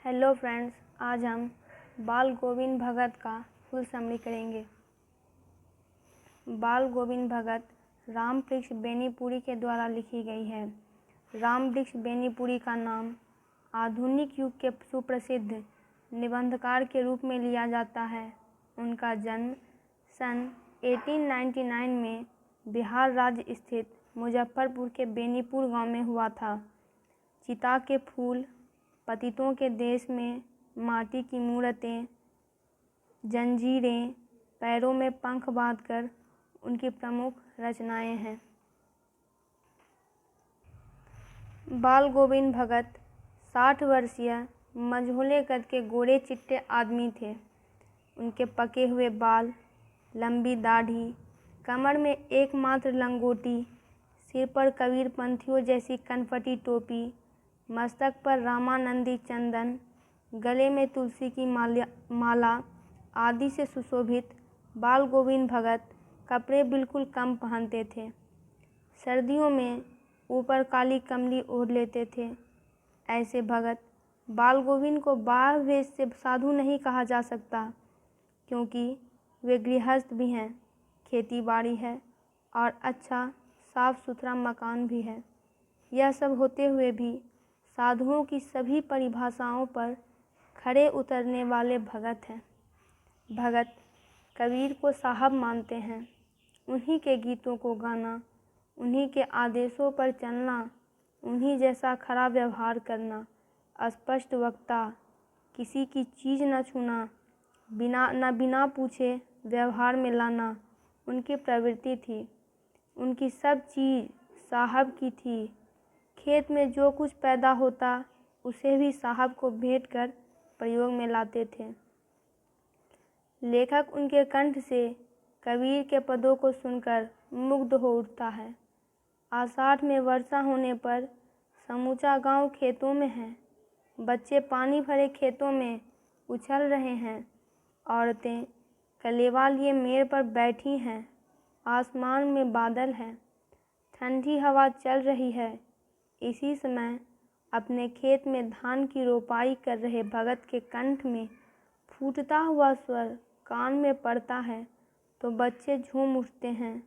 Hello friends, आज हम बाल गोविंद भगत का फुल समरी करेंगे। बाल गोविंद भगत रामवृक्ष बेनीपुरी के द्वारा लिखी गई है। रामवृक्ष बेनीपुरी का नाम आधुनिक युग के सुप्रसिद्ध निबंधकार के रूप में लिया जाता है। उनका जन्म सन 1899 में बिहार राज्य स्थित मुजफ्फरपुर के बेनीपुर गांव में हुआ था। चिता के फूल, पतितों के देश में माटी की मूर्तें, जंजीरें, पैरों में पंख बांधकर उनकी प्रमुख रचनाएं हैं। बाल गोविंद भगत 60 वर्षीय मझोले कद के गोरे चिट्टे आदमी थे। उनके पके हुए बाल, लंबी दाढ़ी, कमर में एकमात्र लंगोटी, सिर पर कबीर पंथियों जैसी कनपटी टोपी, मस्तक पर रामानंदी चंदन, गले में तुलसी की माला आदि से सुशोभित बाल गोविंद भगत कपड़े बिल्कुल कम पहनते थे। सर्दियों में ऊपर काली कमली ओढ़ लेते थे। ऐसे भगत बाल गोविंद को बाह्य वेश से साधु नहीं कहा जा सकता, क्योंकि वे गृहस्थ भी हैं, खेती बाड़ी है और अच्छा साफ सुथरा मकान भी है। यह सब होते हुए भी साधुओं की सभी परिभाषाओं पर खड़े उतरने वाले भगत हैं। भगत कबीर को साहब मानते हैं। उन्हीं के गीतों को गाना, उन्हीं के आदेशों पर चलना, उन्हीं जैसा खरा व्यवहार करना, अस्पष्ट वक्ता, किसी की चीज़ न छूना, बिना पूछे व्यवहार में लाना उनकी प्रवृत्ति थी। उनकी सब चीज़ साहब की थी। खेत में जो कुछ पैदा होता उसे भी साहब को भेंट कर प्रयोग में लाते थे। लेखक उनके कंठ से कबीर के पदों को सुनकर मुग्ध हो उठता है। आषाढ़ में वर्षा होने पर समूचा गांव खेतों में है। बच्चे पानी भरे खेतों में उछल रहे हैं। औरतें कलेवा लिए मेड़ पर बैठी हैं। आसमान में बादल हैं। ठंडी हवा चल रही है। इसी समय अपने खेत में धान की रोपाई कर रहे भगत के कंठ में फूटता हुआ स्वर कान में पड़ता है तो बच्चे झूम उठते हैं।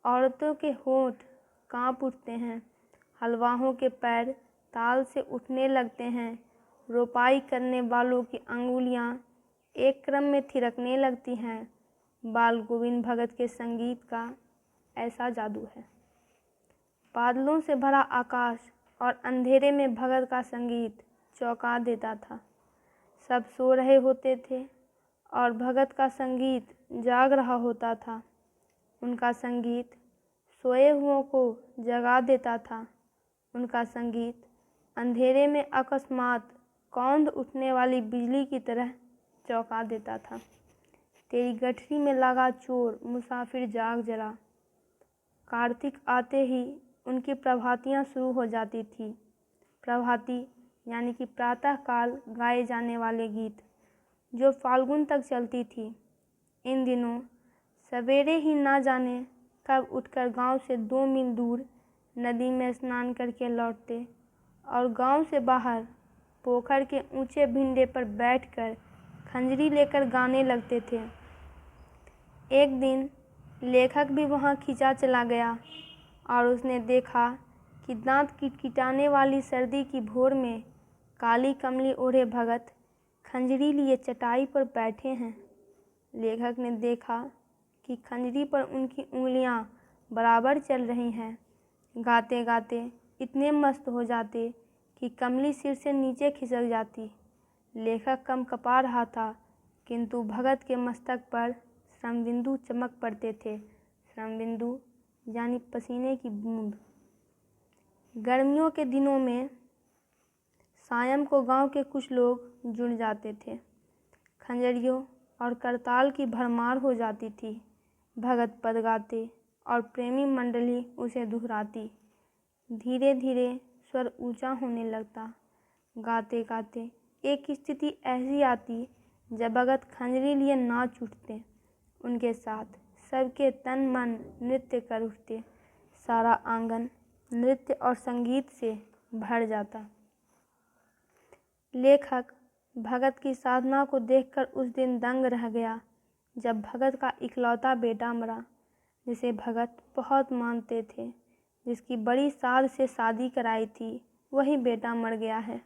औरतों के होंठ कांप उठते हैं। हलवाहों के पैर ताल से उठने लगते हैं। रोपाई करने वालों की अंगुलियां एक क्रम में थिरकने लगती हैं। बाल गोविंद भगत के संगीत का ऐसा जादू है। बादलों से भरा आकाश और अंधेरे में भगत का संगीत चौंका देता था। सब सो रहे होते थे और भगत का संगीत जाग रहा होता था। उनका संगीत सोए हुओं को जगा देता था। उनका संगीत अंधेरे में अकस्मात कौंध उठने वाली बिजली की तरह चौंका देता था। तेरी गठरी में लगा चोर मुसाफिर जाग जरा। कार्तिक आते ही उनकी प्रभातियाँ शुरू हो जाती थी। प्रभाती यानी कि प्रातः काल गाए जाने वाले गीत, जो फाल्गुन तक चलती थी। इन दिनों सवेरे ही ना जाने कब उठकर गांव से 2 मील दूर नदी में स्नान करके लौटते और गांव से बाहर पोखर के ऊंचे भिंडे पर बैठकर खंजरी लेकर गाने लगते थे। एक दिन लेखक भी वहां खिंचा चला गया और उसने देखा कि दांत किटकिटाने वाली सर्दी की भोर में काली कमली ओढ़े भगत खंजरी लिए चटाई पर बैठे हैं। लेखक ने देखा कि खंजरी पर उनकी उंगलियां बराबर चल रही हैं। गाते गाते इतने मस्त हो जाते कि कमली सिर से नीचे खिसक जाती। लेखक कम कपा रहा था, किंतु भगत के मस्तक पर श्रमबिंदु चमक पड़ते थे। श्रमबिंदु यानी पसीने की बूंद। गर्मियों के दिनों में सायं को गांव के कुछ लोग जुड़ जाते थे। खंजरियों और करताल की भरमार हो जाती थी। भगत पद गाते और प्रेमी मंडली उसे दोहराती। धीरे धीरे स्वर ऊंचा होने लगता। गाते गाते एक स्थिति ऐसी आती जब भगत खंजरी लिए नाच उठते। उनके साथ सबके तन मन नृत्य कर उठते। सारा आंगन नृत्य और संगीत से भर जाता। लेखक भगत की साधना को देखकर उस दिन दंग रह गया जब भगत का इकलौता बेटा मरा, जिसे भगत बहुत मानते थे, जिसकी बड़ी साध से शादी कराई थी, वही बेटा मर गया है।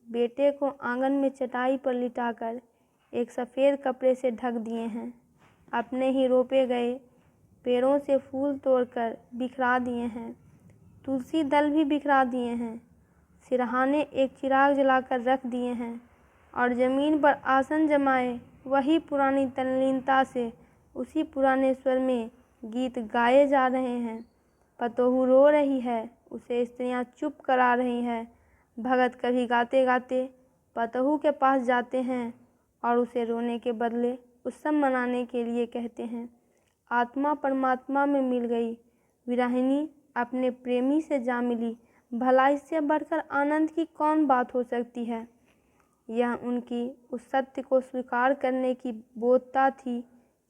बेटे को आंगन में चटाई पर लिटाकर एक सफ़ेद कपड़े से ढक दिए हैं। अपने ही रोपे गए पेड़ों से फूल तोड़कर बिखरा दिए हैं। तुलसी दल भी बिखरा दिए हैं। सिरहाने एक चिराग जलाकर रख दिए हैं और ज़मीन पर आसन जमाए वही पुरानी तल्लीनता से उसी पुराने स्वर में गीत गाए जा रहे हैं। पतोहू रो रही है, उसे स्त्रियां चुप करा रही हैं। भगत कभी गाते गाते पतोहू के पास जाते हैं और उसे रोने के बदले उत्सव मनाने के लिए कहते हैं। आत्मा परमात्मा में मिल गई, विरहिणी अपने प्रेमी से जा मिली, भला इससे बढ़कर आनंद की कौन बात हो सकती है। यह उनकी उस सत्य को स्वीकार करने की बोधता थी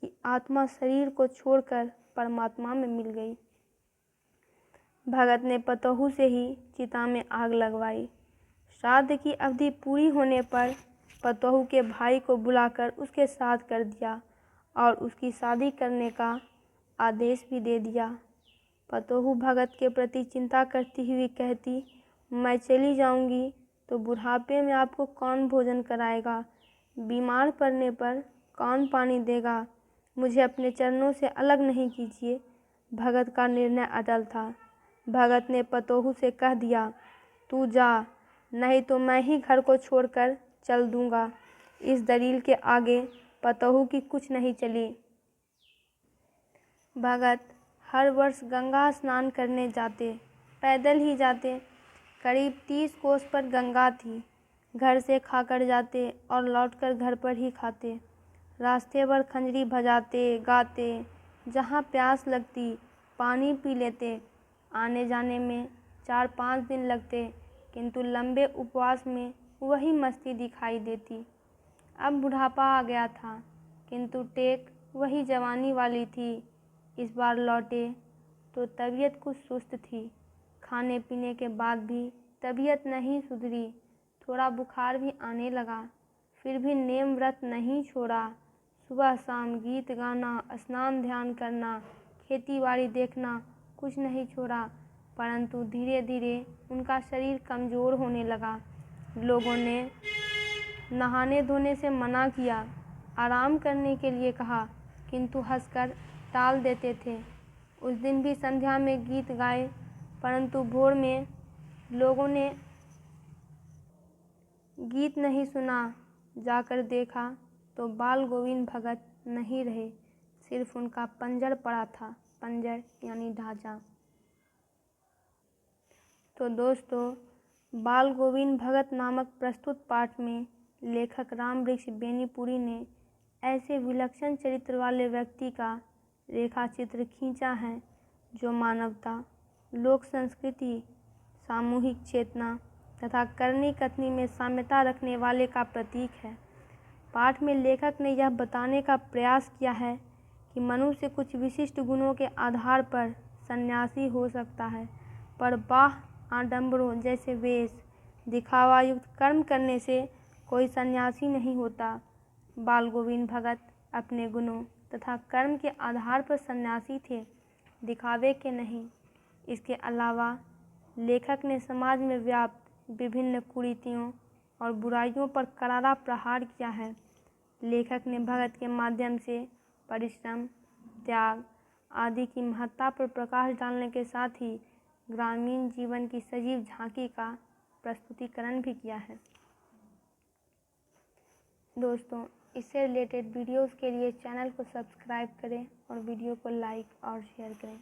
कि आत्मा शरीर को छोड़कर परमात्मा में मिल गई। भगत ने पतोहू से ही चिता में आग लगवाई। श्राद्ध की अवधि पूरी होने पर पतोहू के भाई को बुलाकर उसके साथ कर दिया और उसकी शादी करने का आदेश भी दे दिया। पतोहू भगत के प्रति चिंता करती हुई कहती, मैं चली जाऊंगी तो बुढ़ापे में आपको कौन भोजन कराएगा, बीमार पड़ने पर कौन पानी देगा, मुझे अपने चरणों से अलग नहीं कीजिए। भगत का निर्णय अटल था। भगत ने पतोहू से कह दिया, तू जा, नहीं तो मैं ही घर को छोड़कर चल दूंगा। इस दलील के आगे पतोहू की कुछ नहीं चली। भगत हर वर्ष गंगा स्नान करने जाते, पैदल ही जाते। करीब 30 कोस पर गंगा थी। घर से खाकर जाते और लौटकर घर पर ही खाते। रास्ते भर खंजरी बजाते गाते, जहाँ प्यास लगती पानी पी लेते। आने जाने में 4-5 दिन लगते, किंतु लंबे उपवास में वही मस्ती दिखाई देती। अब बुढ़ापा आ गया था, किंतु टेक वही जवानी वाली थी। इस बार लौटे तो तबीयत कुछ सुस्त थी। खाने पीने के बाद भी तबीयत नहीं सुधरी। थोड़ा बुखार भी आने लगा, फिर भी नेम व्रत नहीं छोड़ा। सुबह शाम गीत गाना, स्नान ध्यान करना, खेती बाड़ी देखना कुछ नहीं छोड़ा। परंतु धीरे धीरे उनका शरीर कमज़ोर होने लगा। लोगों ने नहाने धोने से मना किया, आराम करने के लिए कहा, किंतु हंसकर टाल देते थे। उस दिन भी संध्या में गीत गाए, परंतु भोर में लोगों ने गीत नहीं सुना। जाकर देखा तो बाल गोविंद भगत नहीं रहे, सिर्फ उनका पंजर पड़ा था। पंजर यानी ढांचा। तो दोस्तों, बाल गोविंद भगत नामक प्रस्तुत पाठ में लेखक रामवृक्ष बेनीपुरी ने ऐसे विलक्षण चरित्र वाले व्यक्ति का रेखाचित्र खींचा है जो मानवता, लोक संस्कृति, सामूहिक चेतना तथा करनी कथनी में साम्यता रखने वाले का प्रतीक है। पाठ में लेखक ने यह बताने का प्रयास किया है कि मनुष्य कुछ विशिष्ट गुणों के आधार पर सन्यासी हो सकता है, पर बाह्य आडंबरों जैसे वेश, दिखावा युक्त कर्म करने से कोई सन्यासी नहीं होता। बाल गोविंद भगत अपने गुणों तथा कर्म के आधार पर सन्यासी थे, दिखावे के नहीं। इसके अलावा लेखक ने समाज में व्याप्त विभिन्न कुरीतियों और बुराइयों पर करारा प्रहार किया है। लेखक ने भगत के माध्यम से परिश्रम, त्याग आदि की महत्ता पर प्रकाश डालने के साथ ही ग्रामीण जीवन की सजीव झांकी का प्रस्तुतिकरण भी किया है। दोस्तों, इससे रिलेटेड वीडियोस के लिए चैनल को सब्सक्राइब करें और वीडियो को लाइक और शेयर करें।